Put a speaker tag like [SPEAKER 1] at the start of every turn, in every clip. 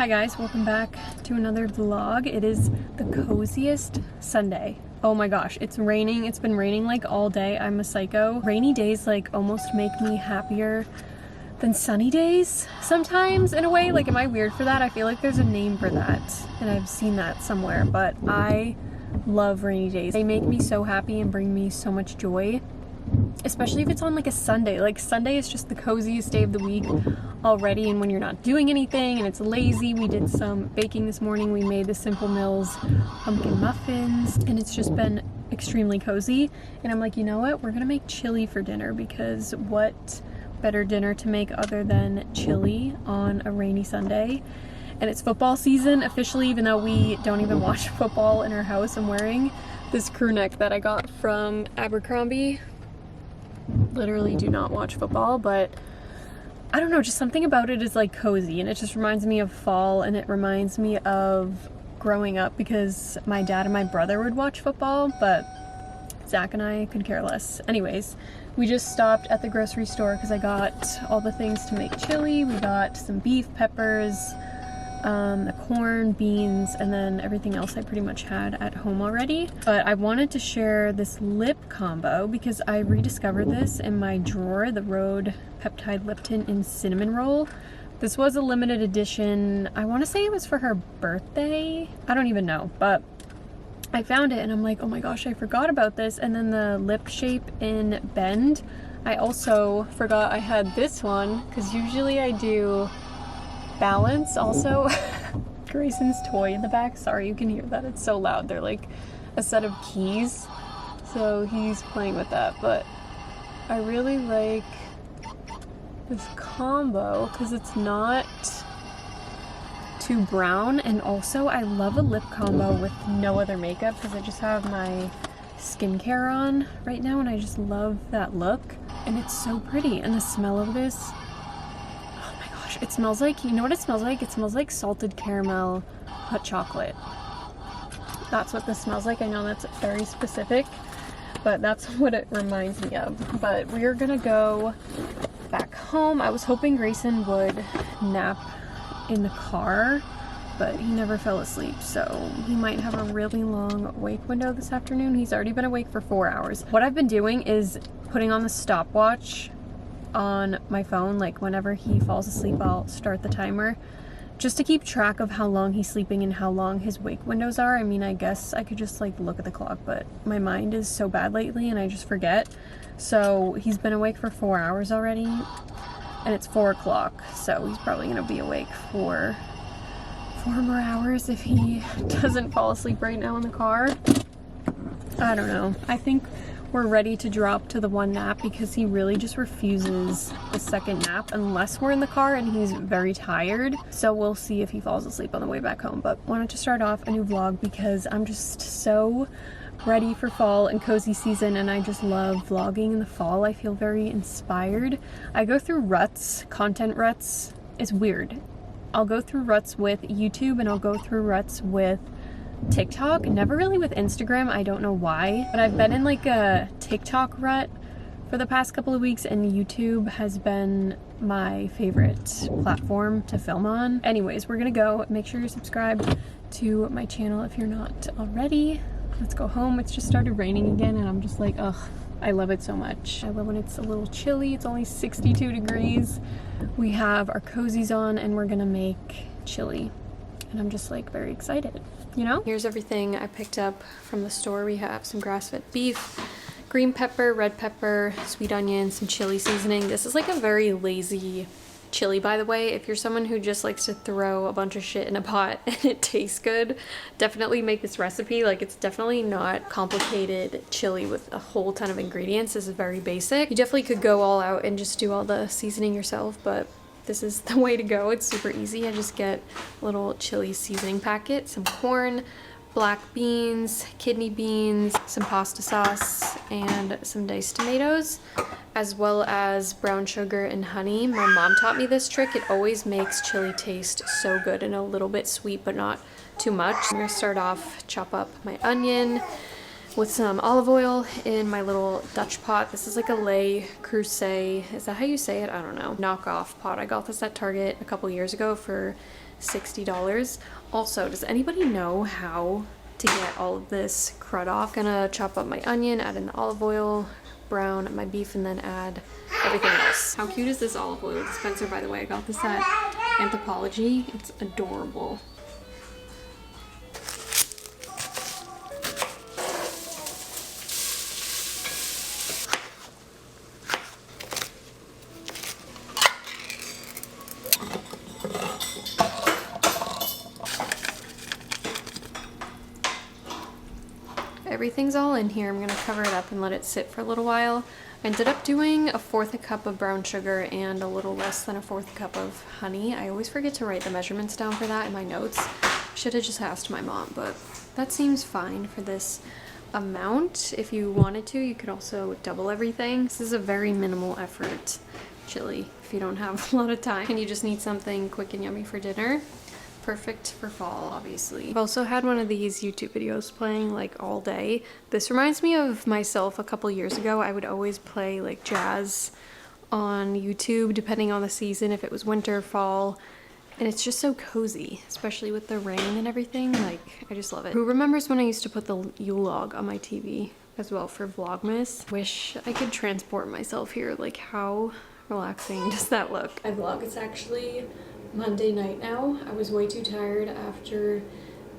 [SPEAKER 1] Hi guys, welcome back to another vlog. It is the coziest Sunday. Oh my gosh, it's raining. It's been raining like all day. I'm a psycho. Rainy days like almost make me happier than sunny days sometimes in a way. Like, am I weird for that? I feel like there's a name for that and I've seen that somewhere, but I love rainy days. They make me so happy and bring me so much joy, especially if it's on like a Sunday. Like, Sunday is just the coziest day of the week already, and when you're not doing anything and it's lazy. We did some baking this morning. We made the Simple Mills pumpkin muffins and it's just been extremely cozy. And I'm like, you know what, we're gonna make chili for dinner, because what better dinner to make other than chili on a rainy Sunday? And it's football season officially, even though we don't even watch football in our house. I'm wearing this crew neck that I got from Abercrombie. Literally do not watch football, but I don't know, just something about it is like cozy, and it just reminds me of fall, and it reminds me of growing up, because my dad and my brother would watch football, but Zach and I could care less. Anyways, we just stopped at the grocery store because I got all the things to make chili. We got some beef, peppers, the corn, beans, and then everything else I pretty much had at home already. But I wanted to share this lip combo because I rediscovered this in my drawer, the Rhode Peptide Lip Tint in Cinnamon Roll. This was a limited edition. I want to say it was for her birthday. I don't even know, but I found it and I'm like, oh my gosh, I forgot about this. And then the lip shape in Bend, I also forgot I had this one, because usually I do Balance also. Grayson's toy in the back, sorry you can hear that, it's so loud. They're like a set of keys, so he's playing with that. But I really like this combo because it's not too brown, and also I love a lip combo with no other makeup, because I just have my skincare on right now and I just love that look, and it's so pretty. And the smell of this, it smells like, you know what it smells like? It smells like salted caramel hot chocolate. That's what this smells like. I know that's very specific, but that's what it reminds me of. But we're gonna go back home. I was hoping Grayson would nap in the car, but he never fell asleep, so he might have a really long wake window this afternoon. He's already been awake for 4 hours. What I've been doing is putting on the stopwatch on my phone. Like, whenever he falls asleep, I'll start the timer just to keep track of how long he's sleeping and how long his wake windows are. I mean, I guess I could just like look at the clock, but my mind is so bad lately and I just forget. So he's been awake for 4 hours already, and it's 4 o'clock, so he's probably gonna be awake for 4 more hours if he doesn't fall asleep right now in the car. I don't know. I think we're ready to drop to the one nap, because he really just refuses the second nap unless we're in the car and he's very tired. So we'll see if he falls asleep on the way back home. But wanted to start off a new vlog because I'm just so ready for fall and cozy season, and I just love vlogging in the fall. I feel very inspired. I go through ruts, content ruts. It's weird. I'll go through ruts with YouTube and I'll go through ruts with TikTok, never really with Instagram. I don't know why, but I've been in like a TikTok rut for the past couple of weeks, and YouTube has been my favorite platform to film on. Anyways, we're gonna go. Make sure you're subscribed to my channel if you're not already. Let's go home. It's just started raining again and I'm just like, ugh, I love it so much. I love when it's a little chilly. It's only 62 degrees. We have our cozies on and we're gonna make chili, and I'm just like very excited. You know? Here's everything I picked up from the store. We have some grass-fed beef, green pepper, red pepper, sweet onion, some chili seasoning. This is like a very lazy chili, by the way. If you're someone who just likes to throw a bunch of shit in a pot and it tastes good, definitely make this recipe. Like, it's definitely not complicated chili with a whole ton of ingredients. This is very basic. You definitely could go all out and just do all the seasoning yourself, but this is the way to go. It's super easy. I just get a little chili seasoning packet, some corn, black beans, kidney beans, some pasta sauce, and some diced tomatoes, as well as brown sugar and honey. My mom taught me this trick. It always makes chili taste so good and a little bit sweet, but not too much. I'm gonna start off, chop up my onion, with some olive oil in my little Dutch pot. This is like a Le Creuset. Is that how you say it? I don't know. Knockoff pot. I got this at Target a couple years ago for $60. Also, does anybody know how to get all of this crud off? Gonna chop up my onion, add in the olive oil, brown my beef, and then add everything else. How cute is this olive oil dispenser, by the way? I got this at Anthropologie. It's adorable. Everything's all in here. I'm gonna cover it up and let it sit for a little while. I ended up doing 1/4 cup of brown sugar and a little less than 1/4 cup of honey. I always forget to write the measurements down for that in my notes. Should have just asked my mom, but that seems fine for this amount. If you wanted to, you could also double everything. This is a very minimal effort chili if you don't have a lot of time and you just need something quick and yummy for dinner. Perfect for fall, obviously. I've also had one of these YouTube videos playing like all day. This reminds me of myself a couple years ago. I would always play like jazz on YouTube depending on the season, if it was winter, fall, and it's just so cozy, especially with the rain and everything. Like, I just love it. Who remembers when I used to put the Yule log on my TV as well for Vlogmas? Wish I could transport myself here. Like, how relaxing does that look? I vlog. It's actually Monday night now. I was way too tired after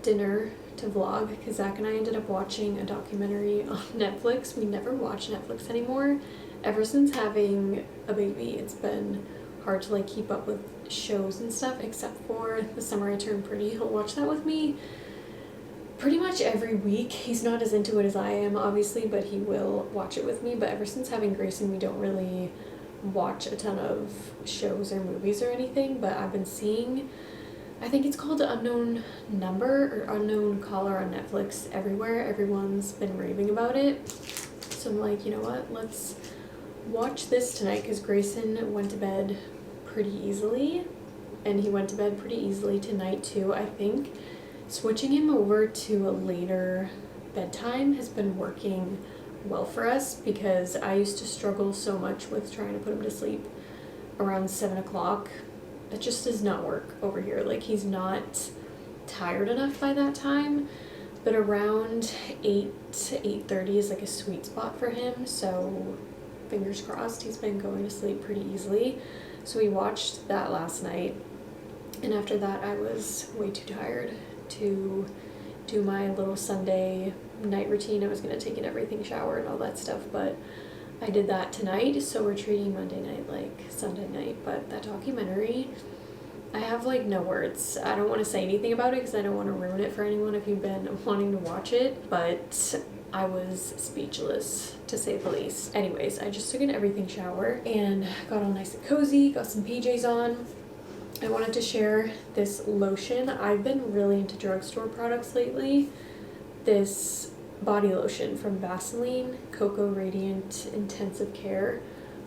[SPEAKER 1] dinner to vlog because Zach and I ended up watching a documentary on Netflix. We never watch Netflix anymore. Ever since having a baby, it's been hard to like keep up with shows and stuff, except for The Summer I Turned Pretty. He'll watch that with me pretty much every week. He's not as into it as I am, obviously, but he will watch it with me. But ever since having Grayson, we don't really watch a ton of shows or movies or anything, but I've been seeing, I think it's called Unknown Number or Unknown Caller on Netflix everywhere. Everyone's been raving about it. So I'm like, you know what? Let's watch this tonight because Grayson went to bed pretty easily, and he went to bed pretty easily tonight too. I think switching him over to a later bedtime has been working well for us because I used to struggle so much with trying to put him to sleep around 7 o'clock. It just does not work over here. Like, he's not tired enough by that time, but around 8 to 8:30 is like a sweet spot for him. So fingers crossed, he's been going to sleep pretty easily. So we watched that last night, and after that I was way too tired to do my little Sunday night routine. I was gonna take an everything shower and all that stuff, but I did that tonight, so we're treating Monday night like Sunday night. But that documentary, I have like no words. I don't want to say anything about it because I don't want to ruin it for anyone if you've been wanting to watch it, but I was speechless to say the least. Anyways, I just took an everything shower and got all nice and cozy, got some PJs on. I wanted to share this lotion. I've been really into drugstore products lately. This body lotion from Vaseline, Cocoa Radiant Intensive Care.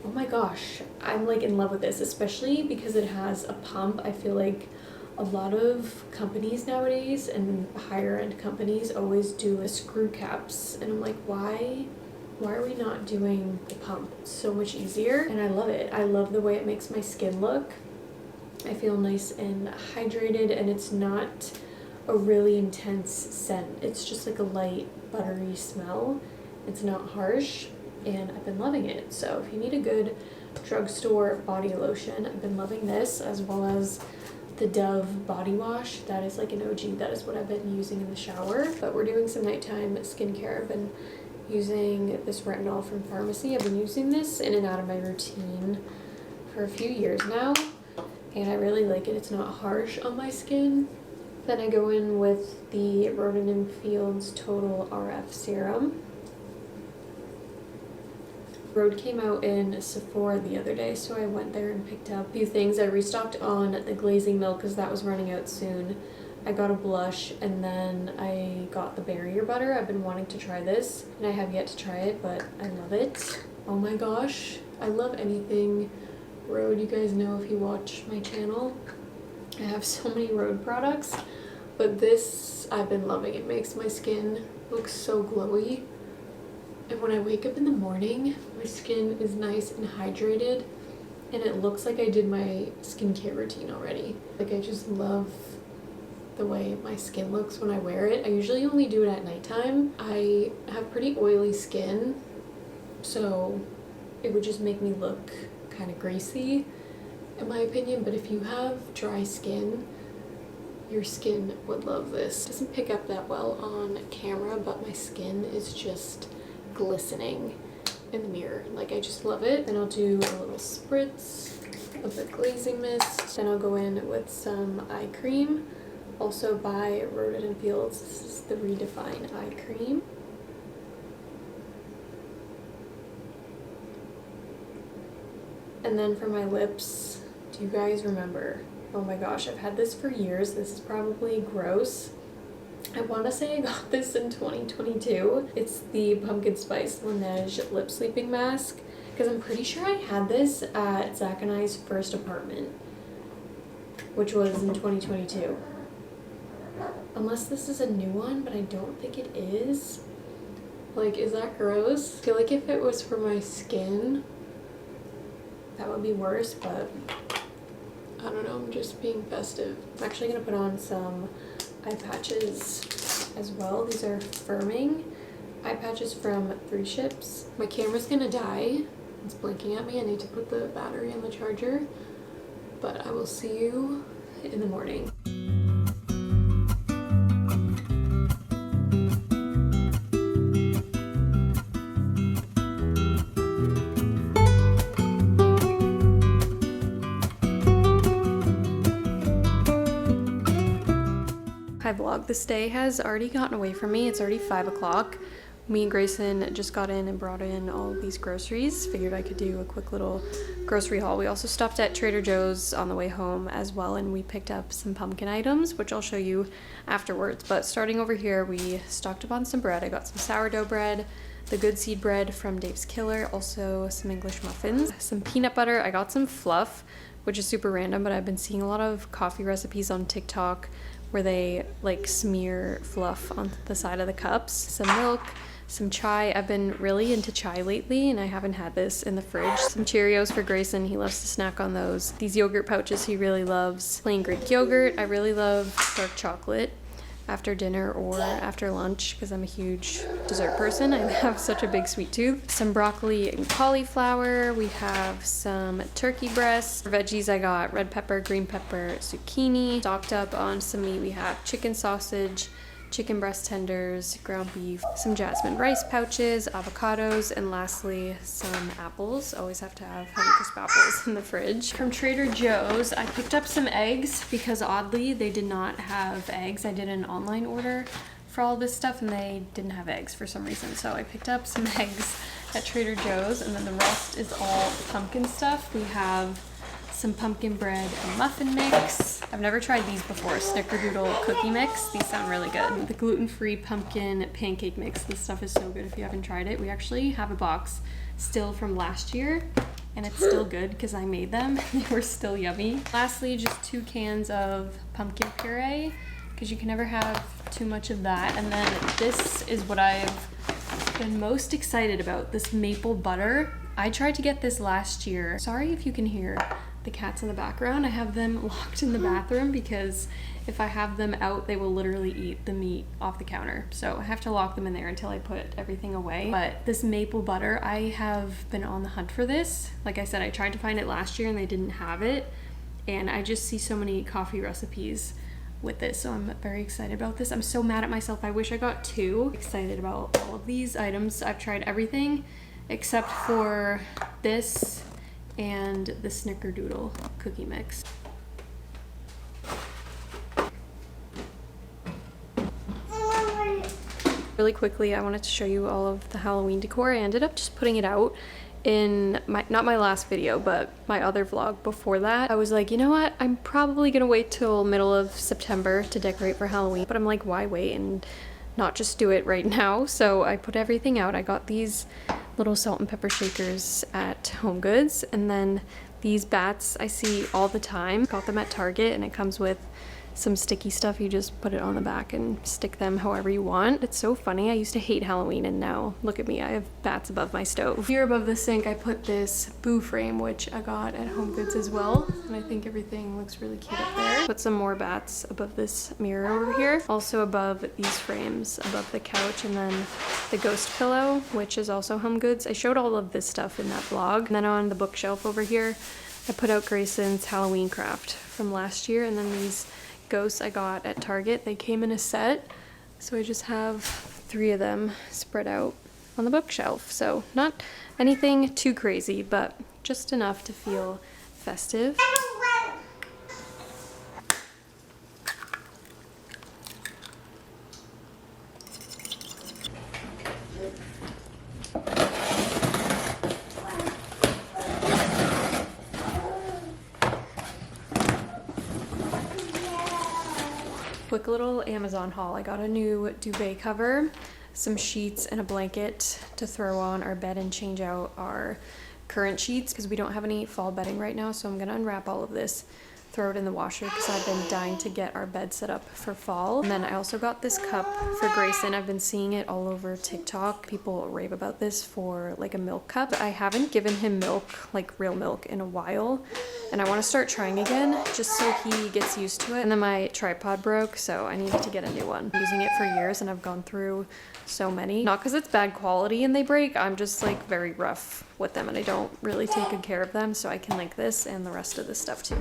[SPEAKER 1] Oh my gosh, I'm like in love with this, especially because it has a pump. I feel like a lot of companies nowadays and higher end companies always do a screw caps, and I'm like, why are we not doing the pump? It's so much easier, and I love it. I love the way it makes my skin look. I feel nice and hydrated, and it's not a really intense scent. It's just like a light buttery smell. It's not harsh, and I've been loving it. So if you need a good drugstore body lotion, I've been loving this, as well as the Dove body wash. That is like an OG. That is what I've been using in the shower. But we're doing some nighttime skincare. I've been using this retinol from pharmacy. I've been using this in and out of my routine for a few years now, and I really like it. It's not harsh on my skin. Then I go in with the Rodan & Fields Total RF Serum. Rhode came out in Sephora the other day, so I went there and picked up a few things. I restocked on the glazing milk because that was running out soon. I got a blush, and then I got the barrier butter. I've been wanting to try this, and I have yet to try it, but I love it. Oh my gosh, I love anything Rhode. You guys know if you watch my channel, I have so many Rhode products, but this I've been loving. It makes my skin look so glowy. And when I wake up in the morning, my skin is nice and hydrated, and it looks like I did my skincare routine already. Like, I just love the way my skin looks when I wear it. I usually only do it at nighttime. I have pretty oily skin, so it would just make me look kind of greasy, in my opinion. But if you have dry skin, your skin would love this. It doesn't pick up that well on camera, but my skin is just glistening in the mirror. Like, I just love it. Then I'll do a little spritz of the glazing mist. Then I'll go in with some eye cream, also by Roden & Fields. This is the Redefine Eye Cream. And then for my lips, do you guys remember? Oh my gosh, I've had this for years. This is probably gross. I want to say I got this in 2022. It's the Pumpkin Spice Laneige Lip Sleeping Mask, because I'm pretty sure I had this at Zach and I's first apartment, which was in 2022. Unless this is a new one, but I don't think it is. Like, is that gross? I feel like if it was for my skin, that would be worse, but I don't know, I'm just being festive. I'm actually gonna put on some eye patches as well. These are firming eye patches from 3 Ships. My camera's gonna die. It's blinking at me. I need to put the battery in the charger, but I will see you in the morning. Hi vlog. This day has already gotten away from me. It's already 5 o'clock. Me and Grayson just got in and brought in all of these groceries. Figured I could do a quick little grocery haul. We also stopped at Trader Joe's on the way home as well, and we picked up some pumpkin items, which I'll show you afterwards. But starting over here, we stocked up on some bread. I got some sourdough bread, the good seed bread from Dave's Killer, also some English muffins, some peanut butter. I got some fluff, which is super random, but I've been seeing a lot of coffee recipes on TikTok where they like smear fluff on the side of the cups. Some milk, some chai. I've been really into chai lately and I haven't had this in the fridge. Some Cheerios for Grayson. He loves to snack on those. These yogurt pouches he really loves. Plain Greek yogurt. I really love dark chocolate after dinner or after lunch because I'm a huge dessert person. I have such a big sweet tooth. Some broccoli and cauliflower. We have some turkey breasts. For veggies, I got red pepper, green pepper, zucchini. Stocked up on some meat, we have chicken sausage, chicken breast tenders, ground beef, some jasmine rice pouches, avocados, and lastly, some apples. Always have to have Honeycrisp apples in the fridge. From Trader Joe's, I picked up some eggs because oddly, they did not have eggs. I did an online order for all this stuff and they didn't have eggs for some reason. So I picked up some eggs at Trader Joe's, and then the rest is all pumpkin stuff. We have some pumpkin bread and muffin mix. I've never tried these before. Snickerdoodle cookie mix. These sound really good. The gluten-free pumpkin pancake mix. This stuff is so good if you haven't tried it. We actually have a box still from last year and it's still good because I made them. They were still yummy. Lastly, just 2 cans of pumpkin puree because you can never have too much of that. And then this is what I've been most excited about, this maple butter. I tried to get this last year. Sorry if you can hear the cats in the background. I have them locked in the bathroom because if I have them out, they will literally eat the meat off the counter. So I have to lock them in there until I put everything away. But this maple butter, I have been on the hunt for this. Like I said, I tried to find it last year and they didn't have it. And I just see so many coffee recipes with this, so I'm very excited about this. I'm so mad at myself. I wish I got 2. Excited about all of these items. I've tried everything except for this and the Snickerdoodle cookie mix. Really quickly, I wanted to show you all of the Halloween decor. I ended up just putting it out in not my last video, but my other vlog before that. I was like, you know what? I'm probably gonna wait till middle of September to decorate for Halloween, but I'm like, why wait and not just do it right now? So I put everything out. I got these little salt and pepper shakers at Home Goods, and then these bats I see all the time. Got them at Target, and it comes with some sticky stuff. You just put it on the back and stick them however you want. It's so funny. I used to hate Halloween and now look at me. I have bats above my stove. Here above the sink I put this boo frame, which I got at Home Goods as well. And I think everything looks really cute up there. Put some more bats above this mirror over here. Also above these frames, above the couch, and then the ghost pillow, which is also Home Goods. I showed all of this stuff in that vlog. And then on the bookshelf over here, I put out Grayson's Halloween craft from last year, and then these ghosts I got at Target. They came in a set, so I just have 3 of them spread out on the bookshelf. So not anything too crazy, but just enough to feel festive. Quick little Amazon haul. I got a new duvet cover, some sheets, and a blanket to throw on our bed and change out our current sheets because we don't have any fall bedding right now. So I'm gonna unwrap all of this, throw it in the washer because I've been dying to get our bed set up for fall. And then I also got this cup for Grayson. I've been seeing it all over TikTok. People rave about this for like a milk cup. I haven't given him milk, like real milk, in a while. And I want to start trying again just so he gets used to it. And then my tripod broke, so I needed to get a new one. I'm using it for years and I've gone through so many. Not because it's bad quality and they break, I'm just like very rough with them and I don't really take good care of them, so I can like this and the rest of this stuff too.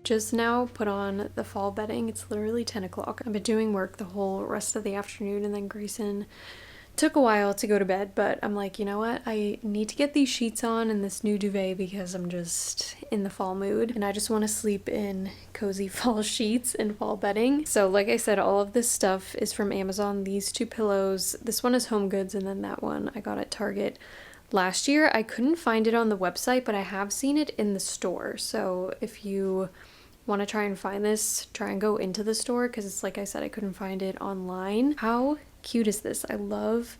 [SPEAKER 1] Just now put on the fall bedding. It's literally 10 o'clock. I've been doing work the whole rest of the afternoon, and then Grayson took a while to go to bed, but I'm like, you know what? I need to get these sheets on and this new duvet because I'm just in the fall mood and I just want to sleep in cozy fall sheets and fall bedding. So like I said, all of this stuff is from Amazon. These 2 pillows, this one is Home Goods, and then that one I got at Target last year. I couldn't find it on the website, but I have seen it in the store. So if you want to try and find this, try and go into the store because it's like I said, I couldn't find it online. How cute is this? I love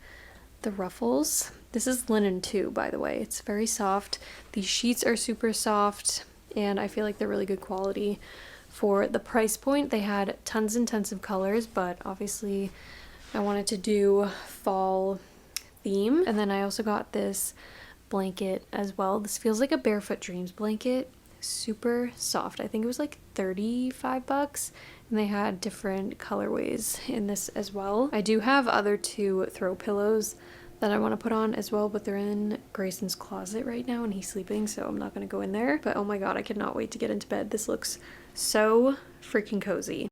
[SPEAKER 1] the ruffles. This is linen too, by the way. It's very soft. These sheets are super soft and I feel like they're really good quality for the price point. They had tons and tons of colors, but obviously I wanted to do fall theme. And then I also got this blanket as well. This feels like a Barefoot Dreams blanket. Super soft. I think it was like 35 bucks, and they had different colorways in this as well. I do have other 2 throw pillows that I want to put on as well, but they're in Grayson's closet right now and he's sleeping, so I'm not going to go in there. But oh my god, I cannot wait to get into bed. This looks so freaking cozy.